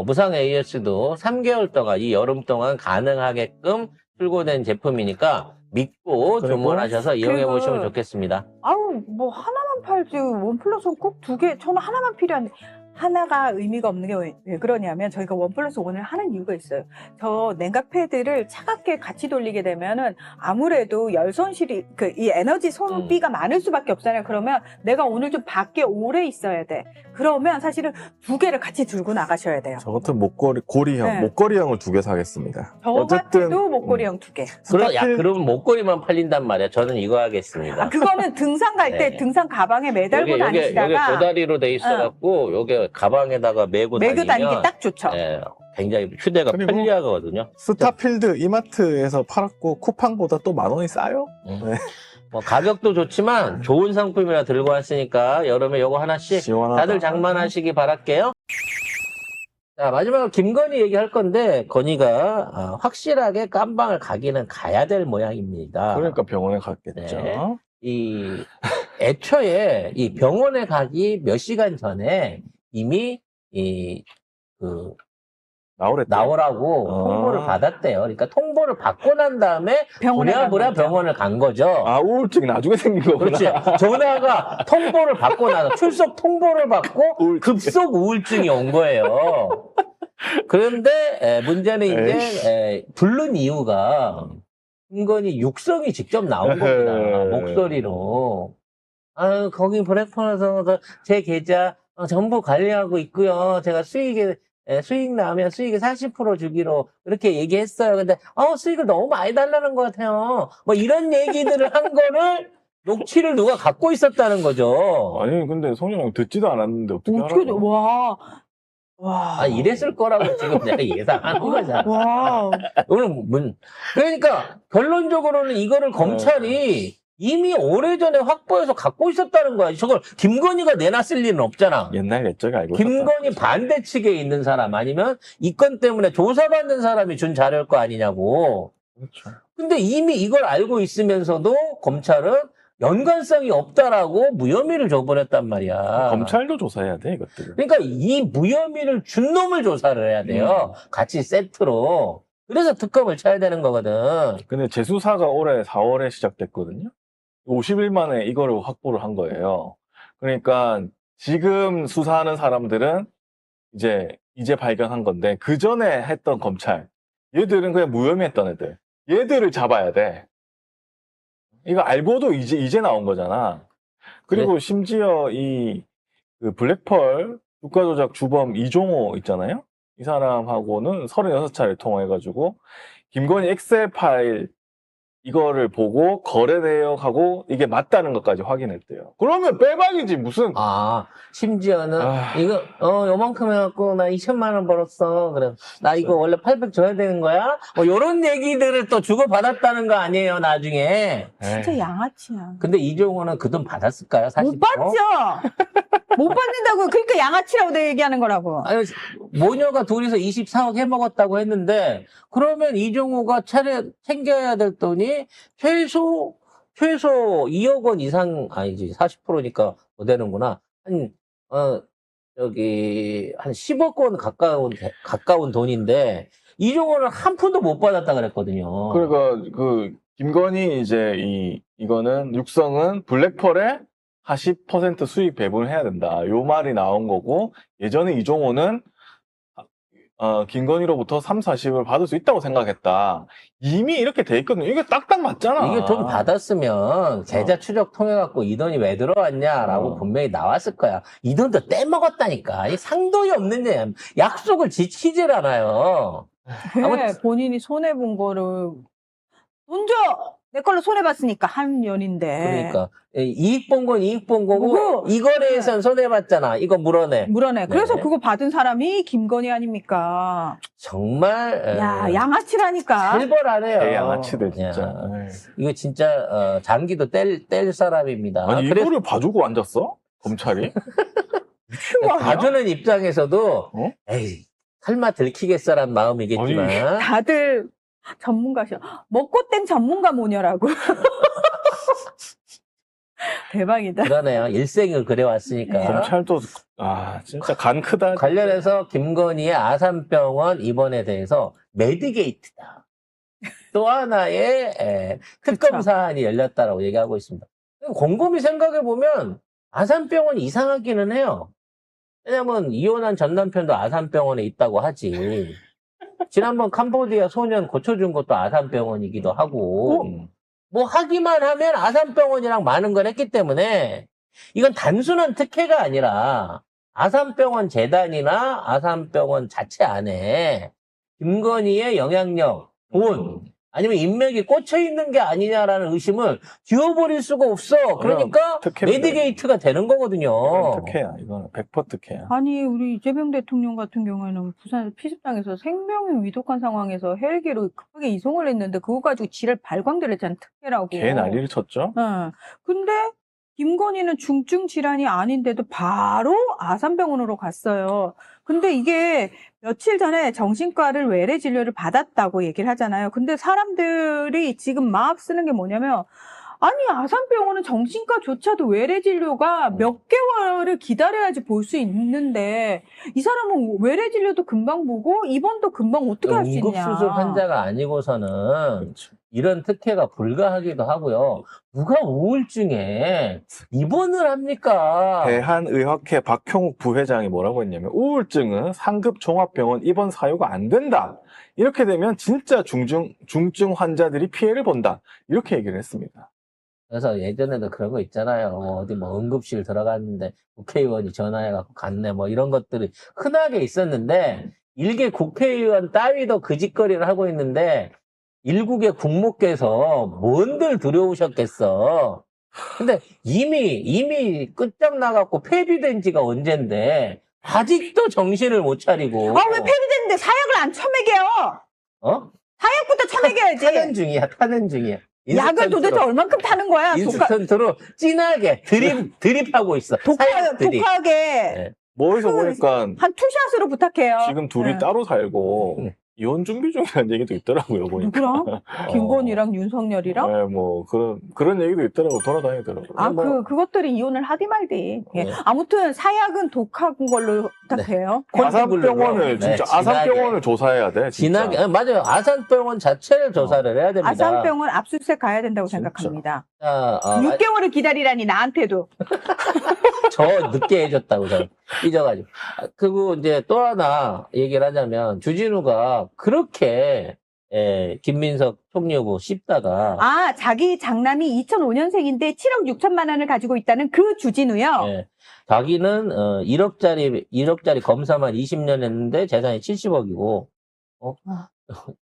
무상 AS도 3개월 동안 이 여름 동안 가능하게끔 출고된 제품이니까 믿고 그리고 주문하셔서 이용해 그리고 보시면 좋겠습니다. 아우, 뭐 하나만 팔지 원 플러스 원 꼭 두 개. 저는 하나만 필요한데 하나가 의미가 없는 게 왜 그러냐면 저희가 원 플러스 원을 하는 이유가 있어요. 저 냉각 패드를 차갑게 같이 돌리게 되면은 아무래도 열 손실이 이 에너지 소비가 많을 수밖에 없잖아요. 그러면 내가 오늘 좀 밖에 오래 있어야 돼. 그러면 사실은 두 개를 같이 들고 나가셔야 돼요. 저 같은 고리형, 네. 목걸이형을 2개 사겠습니다. 저 같아도 목걸이형 두 개. 그럼 목걸이만 팔린단 말이야. 저는 이거 하겠습니다. 그거는 등산 갈 때 네. 등산 가방에 매달고 여기 다니시다가 도다리로 돼 있어갖고 요게 가방에다가 메고 다니기 다니면 딱 좋죠. 예, 굉장히 휴대가 그리고 편리하거든요. 스타필드 이마트에서 팔았고 쿠팡보다 또 10,000원이 싸요? 네. 뭐 가격도 좋지만 좋은 상품이라 들고 왔으니까 여름에 요거 하나씩 시원하다. 다들 장만하시기 바랄게요. 자, 마지막으로 김건희 얘기할 건데 건희가 확실하게 깜방을 가기는 가야 될 모양입니다. 그러니까 병원에 갔겠죠. 네. 애초에 이 병원에 가기 몇 시간 전에 이미 나오라고 통보를 받았대요. 그러니까 통보를 받고 난 다음에 부랴부랴 병원을 간 거죠. 우울증이 나중에 생긴 거구나. 그렇지. 전화가 통보를 받고 나서 출석 통보를 받고 급속 우울증이 온 거예요. 그런데 문제는 이제 부른 이유가 김건희 육성이 직접 나온 겁니다. 목소리로. 거기 브레이크폰에서 제 계좌 전부 관리하고 있고요. 제가 수익 나오면 수익의 40% 주기로 이렇게 얘기했어요. 근데 수익을 너무 많이 달라는 것 같아요. 뭐 이런 얘기들을 한 거를 녹취를 누가 갖고 있었다는 거죠. 아니 근데 송영이 듣지도 않았는데 어떻게 알아요? 와. 이랬을 거라고 지금 내가 예상하는 거잖아. 와. 그러니까 결론적으로는 이거를 검찰이 이미 오래전에 확보해서 갖고 있었다는 거야. 저걸 김건희가 내놨을 리는 없잖아. 옛날 옛적에 알고 김건희 반대 측에 있는 사람 아니면 이 건 때문에 조사받는 사람이 준 자료일 거 아니냐고. 그렇죠. 근데 이미 이걸 알고 있으면서도 검찰은 연관성이 없다라고 무혐의를 줘버렸단 말이야. 검찰도 조사해야 돼 이것들. 그러니까 이 무혐의를 준 놈을 조사를 해야 돼요. 같이 세트로. 그래서 특검을 쳐야 되는 거거든. 근데 재수사가 올해 4월에 시작됐거든요. 50일 만에 이거를 확보를 한 거예요. 그러니까 지금 수사하는 사람들은 이제 발견한 건데 그 전에 했던 검찰 얘들은 그냥 무혐의했던 애들. 얘들을 잡아야 돼. 이거 알고도 이제 나온 거잖아. 그리고 심지어 그 블랙펄 주가 조작 주범 이종호 있잖아요. 이 사람하고는 36차례 통화해가지고 김건희 엑셀 파일 이거를 보고 거래 내역하고 이게 맞다는 것까지 확인했대요. 그러면 빼박이지 무슨. 심지어는 이거 요만큼 해갖고 나 2천만 원 벌었어. 그래 나 이거 원래 800 줘야 되는 거야? 뭐 요런 얘기들을 또 주고받았다는 거 아니에요 나중에. 진짜 양아치야. 근데 이종호는 그 돈 받았을까요? 사실 못 받죠. 못 받는다고. 그러니까 양아치라고 내 얘기하는 거라고. 아니, 모녀가 둘이서 24억 해먹었다고 했는데 그러면 이종호가 챙겨야 될 돈이 최소 2억 원 이상 아니지 40%니까 뭐 되는구나. 저기 한 10억 원 가까운 돈인데 이종호는 한 푼도 못 받았다 그랬거든요. 그러니까 그 김건희 이제 이거는 육성은 블랙펄에 40% 수익 배분을 해야 된다. 요 말이 나온 거고 예전에 이종호는 김건희로부터 3, 40을 받을 수 있다고 생각했다. 이미 이렇게 돼 있거든요. 이게 딱딱 맞잖아. 이게 돈 받았으면 계좌 추적 통해갖고 이 돈이 왜 들어왔냐라고 분명히 나왔을 거야. 이 돈도 떼먹었다니까. 이 상도이 없는 애 약속을 지키질 않아요. 왜 본인이 손해본 거를 돈 줘! 내 걸로 손해봤으니까 한 년인데. 그러니까 이익 본 건 이익 본 거고 그거- 이 거래에선 손해봤잖아. 이거 물어내. 물어내. 그래서 네. 그거 받은 사람이 김건희 아닙니까? 정말 야, 양아치라니까. 살벌하네요. 대양아치들 진짜. 야, 에이. 이거 진짜 장기도 뗄 사람입니다. 아니 그래서 이거를 봐주고 앉았어? 검찰이? 미친 거 아니야? 봐주는 입장에서도 어? 에이 설마 들키겠어란 마음이겠지만 다들 전문가셔. 먹고 땡 전문가 모녀라고. 대박이다. 그러네요. 일생을 그래왔으니까. 네. 검찰도 진짜 간 크다. 관련해서 김건희의 아산병원 입원에 대해서 매드게이트다. 또 하나의 특검 그쵸. 사안이 열렸다라고 얘기하고 있습니다. 곰곰이 생각해보면 아산병원이 이상하기는 해요. 왜냐면 이혼한 전 남편도 아산병원에 있다고 하지. 지난번 캄보디아 소년 고쳐준 것도 아산병원이기도 하고 뭐 하기만 하면 아산병원이랑 많은 걸 했기 때문에 이건 단순한 특혜가 아니라 아산병원 재단이나 아산병원 자체 안에 김건희의 영향력, 돈 아니면 인맥이 꽂혀 있는 게 아니냐라는 의심을 지워버릴 수가 없어. 그러니까 특혜입니다. 매드게이트가 되는 거거든요. 이건 특혜야. 이거는 100% 특혜야. 아니, 우리 이재명 대통령 같은 경우에는 부산에서 피습당해서 생명이 위독한 상황에서 헬기로 급하게 이송을 했는데 그거 가지고 지랄 발광들 했잖아. 특혜라고. 개 난리를 쳤죠? 근데 김건희는 중증 질환이 아닌데도 바로 아산병원으로 갔어요. 근데 이게 며칠 전에 정신과를 외래 진료를 받았다고 얘기를 하잖아요. 근데 사람들이 지금 막 쓰는 게 뭐냐면 아니 아산병원은 정신과조차도 외래 진료가 몇 개월을 기다려야지 볼 수 있는데 이 사람은 외래 진료도 금방 보고 입원도 금방 어떻게 할 수 있냐. 응급수술 환자가 아니고서는 그렇죠. 이런 특혜가 불가하기도 하고요. 누가 우울증에 입원을 합니까? 대한의학회 박형욱 부회장이 뭐라고 했냐면 우울증은 상급 종합병원 입원 사유가 안 된다. 이렇게 되면 진짜 중증 환자들이 피해를 본다. 이렇게 얘기를 했습니다. 그래서 예전에도 그런 거 있잖아요. 어디 뭐 응급실 들어갔는데 국회의원이 전화해갖고 갔네 뭐 이런 것들이 흔하게 있었는데 일개 국회의원 따위도 그 짓거리를 하고 있는데 일국의 국무께서 뭔들 두려우셨겠어. 근데 이미 끝장나갖고 폐비된 지가 언젠데 아직도 정신을 못 차리고. 왜 폐비됐는데 사약을 안 처먹여요? 사약부터 처먹여야지. 타는 중이야. 약을 도대체 얼만큼 타는 거야? 인스턴트로 진하게 드립하고 있어. 사약들이. 독하게. 네. 뭐에서 보니까 한 투샷으로 부탁해요. 지금 둘이 따로 살고 이혼 준비 중이라는 얘기도 있더라고요. 보니까. 누구랑? 김건희랑 윤석열이랑? 네, 뭐 그런 얘기도 있더라고. 돌아다니더라고요. 그것들이 이혼을 하디 말디. 예. 네. 아무튼 사약은 독한 걸로 부탁해요. 아산병원을 네, 진짜 아산병원을 조사해야 돼. 진짜. 진하게 맞아요. 아산병원 자체를 조사를 해야 됩니다. 아산병원 압수수색 가야 된다고 진짜. 생각합니다. 6개월 6개월을 기다리라니 나한테도. 저 늦게 해줬다고 저 삐져가지고. 그리고 이제 또 하나 얘기를 하자면 주진우가 그렇게 김민석 총리 후보 씹다가 자기 장남이 2005년생인데 7억 6천만 원을 가지고 있다는 그 주진우요. 자기는 1억짜리 검사만 20년 했는데 재산이 70억이고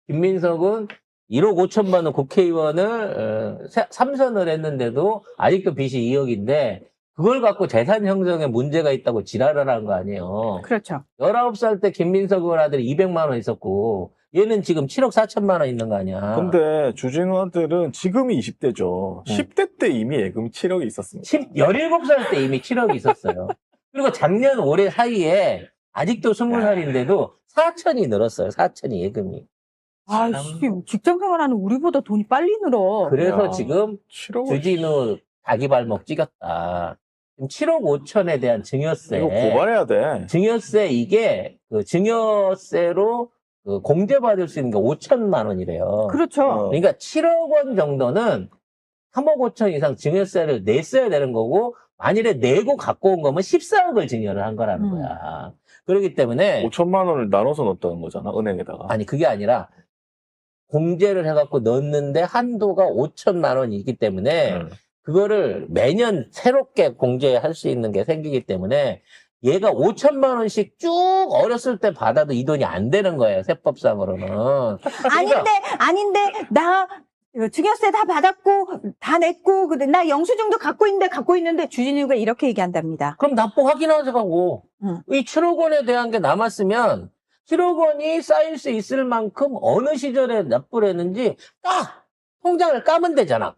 김민석은 1억 5천만 원 국회의원을 3선을 했는데도 아직도 빚이 2억인데 그걸 갖고 재산 형성에 문제가 있다고 지랄을 하는 거 아니에요. 그렇죠. 19살 때 김민석 의원 아들이 200만 원 있었고 얘는 지금 7억 4천만 원 있는 거 아니야. 근데 주진우 아들은 지금이 20대죠. 10대 때 이미 예금 7억이 있었습니다. 17살 때 이미 7억이 있었어요. 그리고 작년 올해 사이에 아직도 20살인데도 4천이 늘었어요. 4천이 예금이. 직장 생활하는 우리보다 돈이 빨리 늘어. 그래서 야, 지금 7억을 주진우 자기 발목 찍었다. 지금 7억 5천에 대한 증여세. 이거 고발해야 돼. 증여세 이게 그 증여세로 그 공제받을 수 있는 게 5천만 원이래요. 그렇죠. 그러니까 7억 원 정도는 3억 5천 이상 증여세를 냈어야 되는 거고 만일에 내고 갖고 온 거면 14억을 증여를 한 거라는 거야. 그렇기 때문에 5천만 원을 나눠서 넣었다는 거잖아, 은행에다가. 아니 그게 아니라 공제를 해갖고 넣었는데 한도가 5천만 원이기 때문에 그거를 매년 새롭게 공제할 수 있는 게 생기기 때문에 얘가 5천만 원씩 쭉 어렸을 때 받아도 이 돈이 안 되는 거예요. 세법상으로는. 아닌데, 나 증여세 다 받았고, 다 냈고, 근데 나 영수증도 갖고 있는데, 주진우가 이렇게 얘기한답니다. 그럼 납부 확인하자고. 이 7억 원에 대한 게 남았으면 7억 원이 쌓일 수 있을 만큼 어느 시절에 납부를 했는지 딱 통장을 까면 되잖아.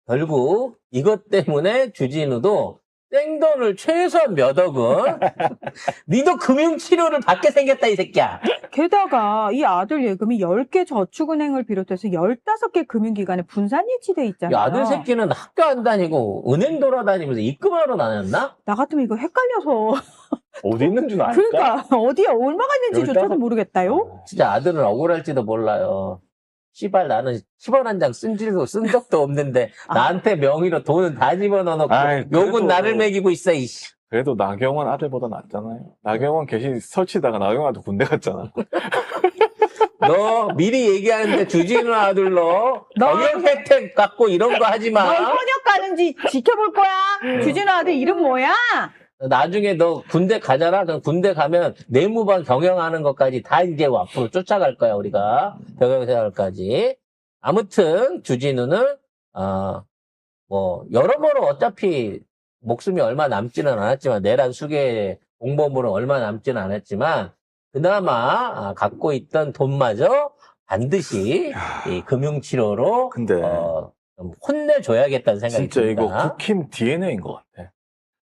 결국 이것 때문에 주진우도 땡돈을 최소한 몇 억은 니도 금융치료를 받게 생겼다 이 새끼야. 게다가 이 아들 예금이 10개 저축은행을 비롯해서 15개 금융기관에 분산 예치돼 이 있잖아요. 아들 새끼는 학교 안 다니고 은행 돌아다니면서 입금하러 다녔나? 나 같으면 이거 헷갈려서. 어디 있는 줄 알까? 그러니까 어디에 얼마가 있는지조차도 모르겠다요? 진짜 아들은 억울할지도 몰라요. 씨발 나는 10원 한 장 쓴 적도 없는데 나한테 명의로 돈은 다 집어넣어놓고 아이, 욕은 그래도- 나를 먹이고 있어 이씨. 그래도 나경원 아들보다 낫잖아요. 나경원 계신 설치다가 나경원도 군대 갔잖아. 너 미리 얘기하는데 주진우 아들 너 경영 혜택 갖고 이런 거 하지 너 마. 현역 가는지 지켜볼 거야. 주진우 아들 이름 뭐야? 나중에 너 군대 가잖아. 그럼 군대 가면 내무반 경영하는 것까지 다 이제 앞으로 쫓아갈 거야 우리가 경영생활까지. 아무튼 주진우는 뭐 여러모로 어차피 목숨이 얼마 남지는 않았지만 내란 수괴 공범으로 얼마 남지는 않았지만 그나마 갖고 있던 돈마저 반드시 이 금융치료로 근데 좀 혼내줘야겠다는 생각이 진짜 듭니다. 이거 국힘 DNA인 것 같아.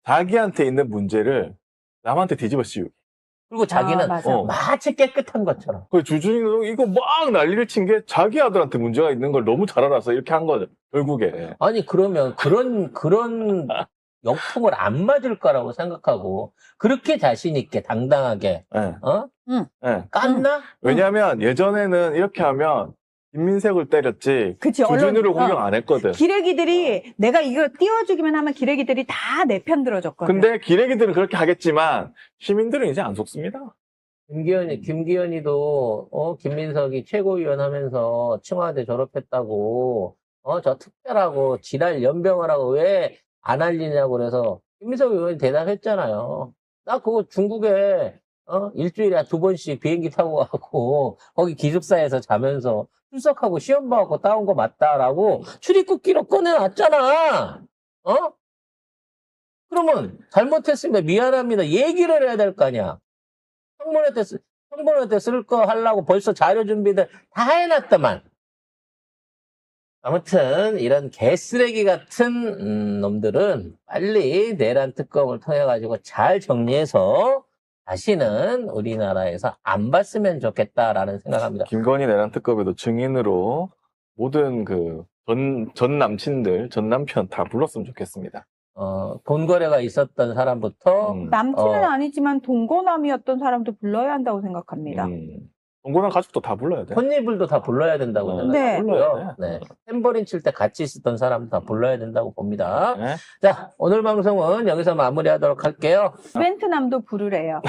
자기한테 있는 문제를 남한테 뒤집어 씌우기. 그리고 자기는 맞아. 마치 깨끗한 것처럼. 그 주준이도 이거 막 난리를 친 게 자기 아들한테 문제가 있는 걸 너무 잘 알아서 이렇게 한 거죠. 결국에. 아니 그러면 그런 역풍을 안 맞을 거라고 생각하고 그렇게 자신 있게 당당하게 네. 네. 깠나? 왜냐하면 예전에는 이렇게 하면 김민색을 때렸지 그치, 주준이를 언론, 공격 안 했거든. 기레기들이 내가 이거 띄워주기만 하면 기레기들이 다 내 편 들어줬거든. 근데 기레기들은 그렇게 하겠지만 시민들은 이제 안 속습니다. 김기현이도 김민석이 최고위원 하면서 청와대 졸업했다고 저 특별하고 지랄 연병을 하고 왜 안 알리냐고 그래서 김민석 의원이 대답했잖아요. 나 그거 중국에 일주일에 2번씩 비행기 타고 가고 거기 기숙사에서 자면서 출석하고 시험 봐갖고 따온 거 맞다라고 출입국 기록 꺼내놨잖아. 그러면 잘못했으면 미안합니다. 얘기를 해야 될 거 아니야. 청문회 때 쓸 거 하려고 벌써 자료 준비들 다 해놨더만. 아무튼 이런 개쓰레기 같은 놈들은 빨리 내란 특검을 통해 가지고 잘 정리해서 다시는 우리나라에서 안 봤으면 좋겠다라는 생각합니다. 김건희 내란 특검에도 증인으로 모든 전 남친들, 전 남편 다 불렀으면 좋겠습니다. 돈 거래가 있었던 사람부터 남친은 아니지만 동거남이었던 사람도 불러야 한다고 생각합니다. 동거남 가족도 다 불러야 돼. 혼이불도 다 불러야 된다고 네. 생각하고요. 네. 탬버린 칠 때 같이 있었던 사람도 다 불러야 된다고 봅니다. 네. 자, 오늘 방송은 여기서 마무리하도록 할게요. 이벤트남도 부르래요.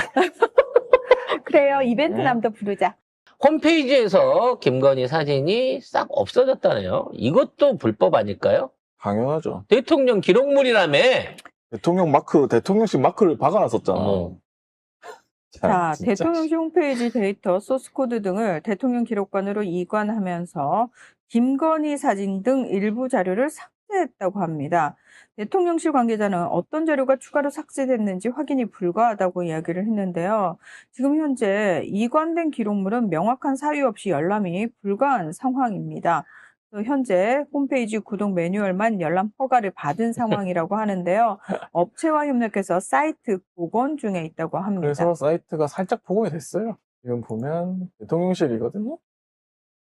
그래요, 이벤트남도 부르자. 홈페이지에서 김건희 사진이 싹 없어졌다네요. 이것도 불법 아닐까요? 당연하죠. 대통령 기록물이라며. 대통령식 마크를 박아놨었잖아. 자, 진짜. 대통령실 홈페이지 데이터, 소스코드 등을 대통령 기록관으로 이관하면서 김건희 사진 등 일부 자료를 삭제했다고 합니다. 대통령실 관계자는 어떤 자료가 추가로 삭제됐는지 확인이 불가하다고 이야기를 했는데요. 지금 현재 이관된 기록물은 명확한 사유 없이 열람이 불가한 상황입니다. 또 현재 홈페이지 구독 매뉴얼만 열람 허가를 받은 상황이라고 하는데요. 업체와 협력해서 사이트 복원 중에 있다고 합니다. 그래서 사이트가 살짝 복원이 됐어요. 지금 보면 대통령실이거든요.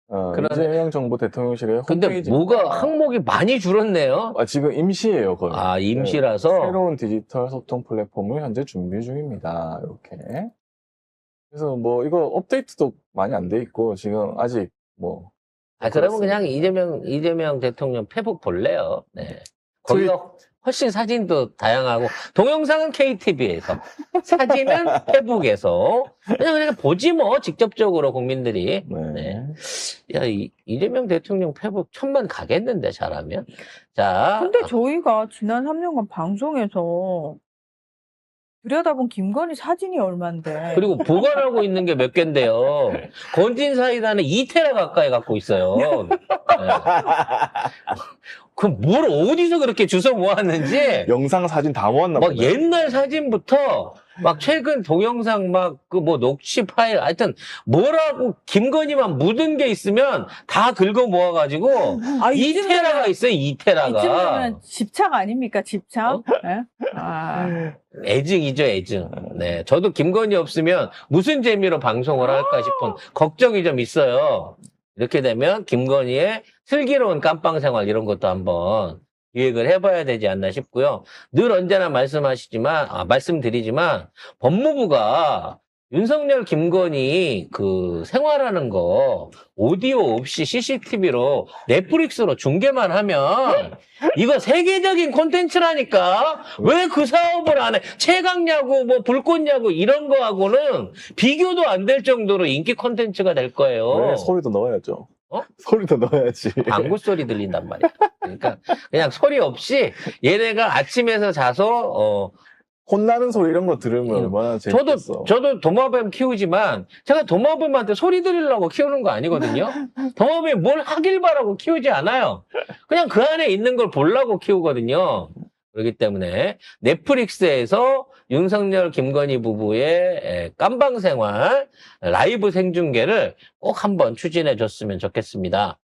그러네. 이재명 정부 대통령실의 근데 홈페이지. 뭐가 항목이 많이 줄었네요. 지금 임시예요, 거의. 아, 임시라서? 새로운 디지털 소통 플랫폼을 현재 준비 중입니다. 이렇게. 그래서 뭐 이거 업데이트도 많이 안 돼 있고 지금 아직 뭐. 그러면 그렇습니다. 그냥 이재명 대통령 페북 볼래요. 네. 거기가 훨씬 사진도 다양하고, 동영상은 KTV에서, 사진은 페북에서, 그냥 보지 뭐, 직접적으로 국민들이. 네. 네. 야, 이재명 대통령 페북 1000만 가겠는데, 잘하면. 자. 근데 저희가 지난 3년간 방송에서 들여다본 김건희 사진이 얼만데. 그리고 보관하고 있는 게 몇 개인데요. 건진 사이다는 2테라 가까이 갖고 있어요. 네. 그럼 뭘 어디서 그렇게 주워 모았는지. 영상 사진 다 모았나 보네. 막 옛날 사진부터 막 최근 동영상 막 그 뭐 녹취 파일 하여튼 뭐라고 김건희만 묻은 게 있으면 다 긁어 모아가지고 아, 2테라가 있어요. 2테라가. 이쯤이면 집착 아닙니까? 집착? 어? 네? 아. 애증이죠, 애증. 네. 저도 김건희 없으면 무슨 재미로 방송을 할까 싶은 걱정이 좀 있어요. 이렇게 되면 김건희의 슬기로운 깜빵 생활 이런 것도 한번 기획을 해봐야 되지 않나 싶고요. 늘 언제나 말씀드리지만 법무부가 윤석열, 김건희 그 생활하는 거 오디오 없이 CCTV로 넷플릭스로 중계만 하면 이거 세계적인 콘텐츠라니까. 왜 그 사업을 안 해? 최강야구, 뭐 불꽃야구 이런 거하고는 비교도 안 될 정도로 인기 콘텐츠가 될 거예요. 왜 소리도 넣어야죠. 어? 소리도 넣어야지. 방구 소리 들린단 말이야. 그러니까 그냥 소리 없이 얘네가 아침에서 자서 혼나는 소리 이런 거 들으면 얼마나 재밌겠어. 저도 도마뱀 키우지만 제가 도마뱀한테 소리 들으려고 키우는 거 아니거든요. 도마뱀이 뭘 하길 바라고 키우지 않아요. 그냥 그 안에 있는 걸 보려고 키우거든요. 그렇기 때문에 넷플릭스에서 윤석열, 김건희 부부의 깜방 생활 라이브 생중계를 꼭 한번 추진해 줬으면 좋겠습니다.